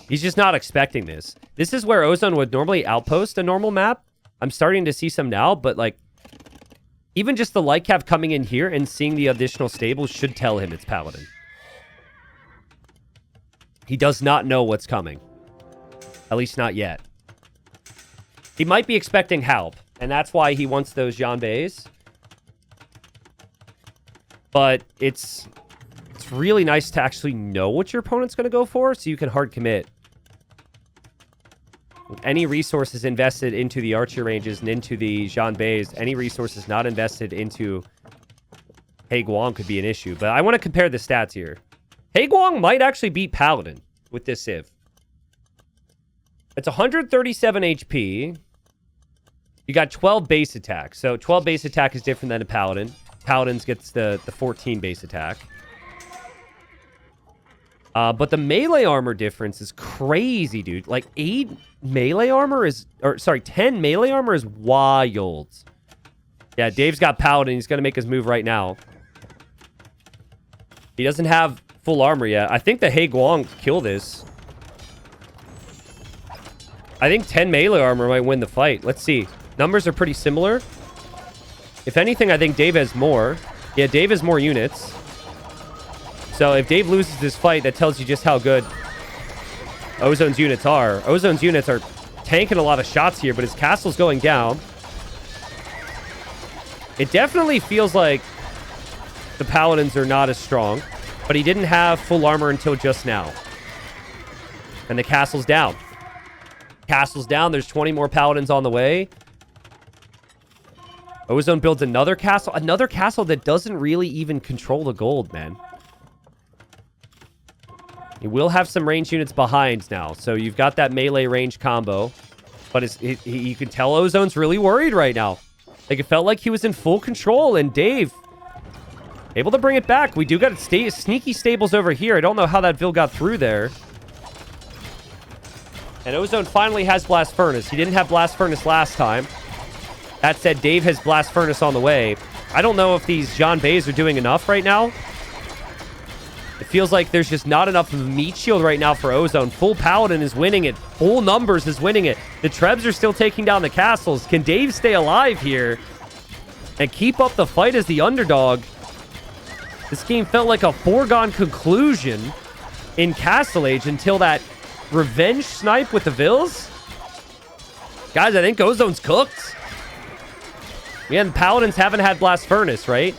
He's just not expecting this. This is where Ozone would normally outpost a normal map. I'm starting to see some now, but like, even just the light Cav coming in here and seeing the additional stables should tell him it's Paladin. He does not know what's coming. At least not yet. He might be expecting help, and that's why he wants those Jean Bays. But it's really nice to actually know what your opponent's going to go for, so you can hard commit. Any resources invested into the archer ranges and into the Jean Bays, any resources not invested into He Guang could be an issue. But I want to compare the stats here. He Guang might actually beat Paladin with this Civ. It's 137 HP. You got 12 base attack. So 12 base attack is different than a Paladin. Paladins gets the 14 base attack. But the melee armor difference is crazy, dude. Like 10 melee armor is wild. Yeah, Dave's got Paladin. He's going to make his move right now. He doesn't have full armor yet. I think the He Guang kill this. I think 10 melee armor might win the fight. Let's see. Numbers are pretty similar. If anything, I think Dave has more. Yeah, Dave has more units. So if Dave loses this fight, that tells you just how good Ozone's units are. Ozone's units are tanking a lot of shots here, but his castle's going down. It definitely feels like the Paladins are not as strong, but he didn't have full armor until just now. And the castle's down. Castle's down. There's 20 more Paladins on the way. Ozone builds another castle that doesn't really even control the gold, man. He will have some range units behind now, so you've got that melee range combo. But you can tell Ozone's really worried right now. Like, it felt like he was in full control, and Dave able to bring it back. We do got sneaky stables over here. I don't know how that Vil got through there. And Ozone finally has Blast Furnace. He didn't have Blast Furnace last time. That said, Dave has Blast Furnace on the way. I don't know if these Jean Bays are doing enough right now. It feels like there's just not enough of a meat shield right now for Ozone. Full Paladin is winning it. Full numbers is winning it. The Trebs are still taking down the castles. Can Dave stay alive here and keep up the fight as the underdog? This game felt like a foregone conclusion in Castle Age until that revenge snipe with the Vills. Guys, I think Ozone's cooked. Yeah, the Paladins haven't had Blast Furnace, right?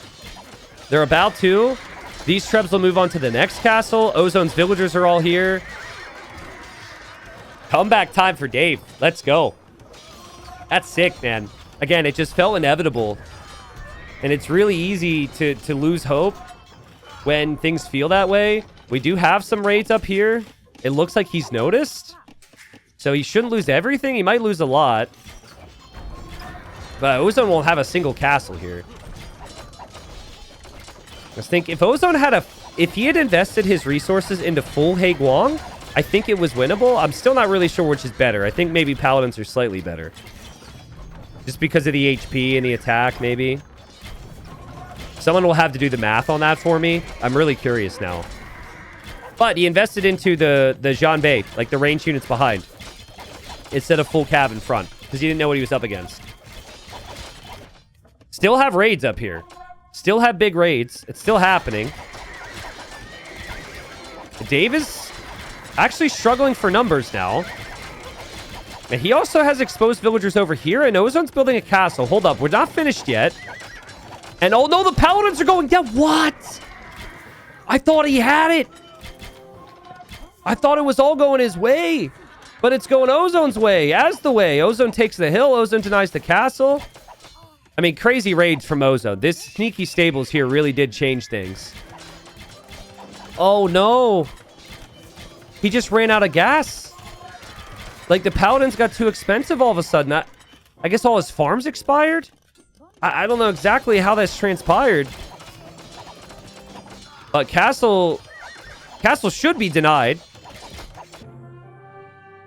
They're about to. These Trebs will move on to the next castle. Ozone's villagers are all here. Comeback time for Dave. Let's go. That's sick, man. Again, it just felt inevitable. And it's really easy to lose hope when things feel that way. We do have some raids up here. It looks like he's noticed. So he shouldn't lose everything. He might lose a lot. But Ozone won't have a single castle here. I think if Ozone had if he had invested his resources into full Haiguang, I think it was winnable. I'm still not really sure which is better. I think maybe Paladins are slightly better. Just because of the HP and the attack, maybe. Someone will have to do the math on that for me. I'm really curious now. But he invested into the Jean Bay, like the range units behind, instead of full cab in front, because he didn't know what he was up against. Still have raids up here. Still have big raids. It's still happening. Dave is actually struggling for numbers now. And he also has exposed villagers over here, and Ozone's building a castle. Hold up, we're not finished yet. And oh no, the Paladins are going down. What? I thought he had it. I thought it was all going his way. But it's going Ozone's way, as the way. Ozone takes the hill. Ozone denies the castle. I mean, crazy raids from Ozone. This sneaky stables here really did change things. Oh, no. He just ran out of gas. Like, the Paladins got too expensive all of a sudden. I guess all his farms expired? I don't know exactly how that's transpired. But Castle should be denied.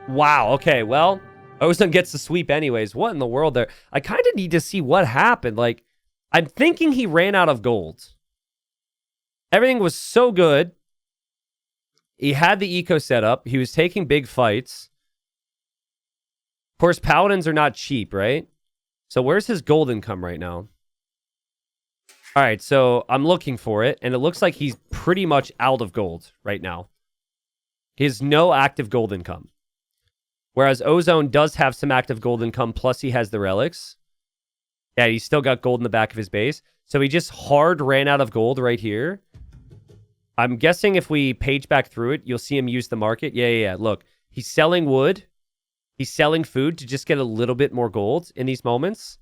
Wow, okay, well... Ozone gets the sweep anyways. What in the world there? I kind of need to see what happened. Like, I'm thinking he ran out of gold. Everything was so good. He had the eco set up. He was taking big fights. Of course, Paladins are not cheap, right? So where's his gold income right now? All right, so I'm looking for it, and it looks like he's pretty much out of gold right now. He has no active gold income. Whereas Ozone does have some active gold income, plus he has the relics. Yeah, he's still got gold in the back of his base. So he just hard ran out of gold right here. I'm guessing if we page back through it, you'll see him use the market. Yeah. Look, he's selling wood. He's selling food to just get a little bit more gold in these moments.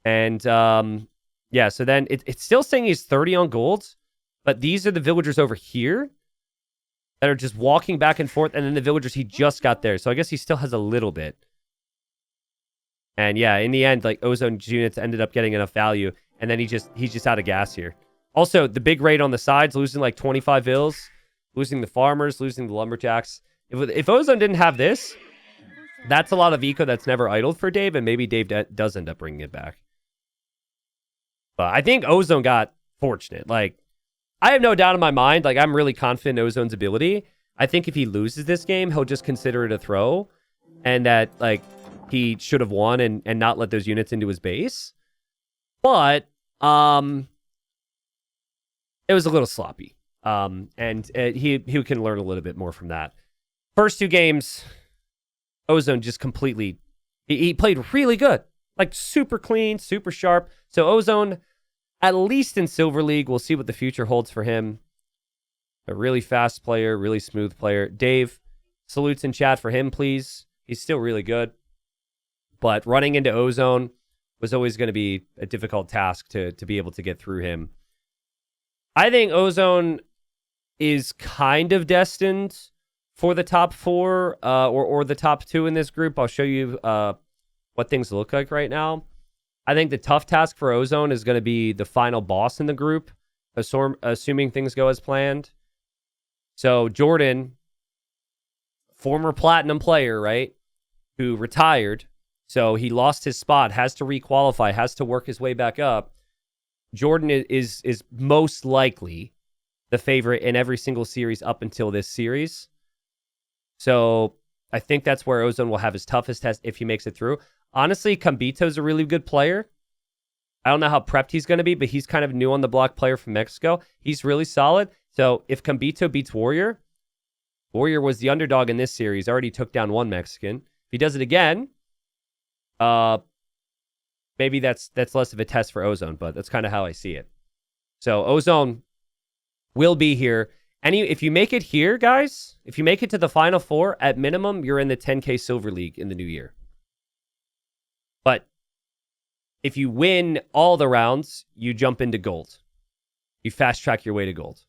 And, yeah, so then it's still saying he's 30 on gold. But these are the villagers over here that are just walking back and forth, and then the villagers he just got there. So I guess he still has a little bit. And yeah, in the end, like, Ozone's units ended up getting enough value, and then he's just out of gas here. Also, the big raid on the sides, losing like 25 vills, losing the farmers, losing the lumberjacks. If Ozone didn't have this, that's a lot of eco that's never idled for Dave, and maybe Dave does end up bringing it back. But I think Ozone got fortunate. Like, I have no doubt in my mind, like, I'm really confident in Ozone's ability. I think if he loses this game, he'll just consider it a throw, and that, like, he should have won and not let those units into his base. But, it was a little sloppy. And he can learn a little bit more from that. First two games, Ozone just completely... He played really good. Like, super clean, super sharp. So Ozone... At least in Silver League, we'll see what the future holds for him. A really fast player, really smooth player. Dave, salutes in chat for him, please. He's still really good. But running into Ozone was always going to be a difficult task to be able to get through him. I think Ozone is kind of destined for the top four or the top two in this group. I'll show you what things look like right now. I think the tough task for Ozone is going to be the final boss in the group, assuming things go as planned. So Jordan, former platinum player, right? Who retired. So he lost his spot, has to requalify, has to work his way back up. Jordan is most likely the favorite in every single series up until this series. So I think that's where Ozone will have his toughest test if he makes it through. Honestly, Cambito's a really good player. I don't know how prepped he's going to be, but he's kind of new on the block player from Mexico. He's really solid. So if Cambito beats Warrior, Warrior was the underdog in this series, already took down one Mexican. If he does it again, maybe that's less of a test for Ozone, but that's kind of how I see it. So Ozone will be here. If you make it here, guys, if you make it to the Final Four, at minimum, you're in the 10K Silver League in the new year. But if you win all the rounds, you jump into gold. You fast track your way to gold.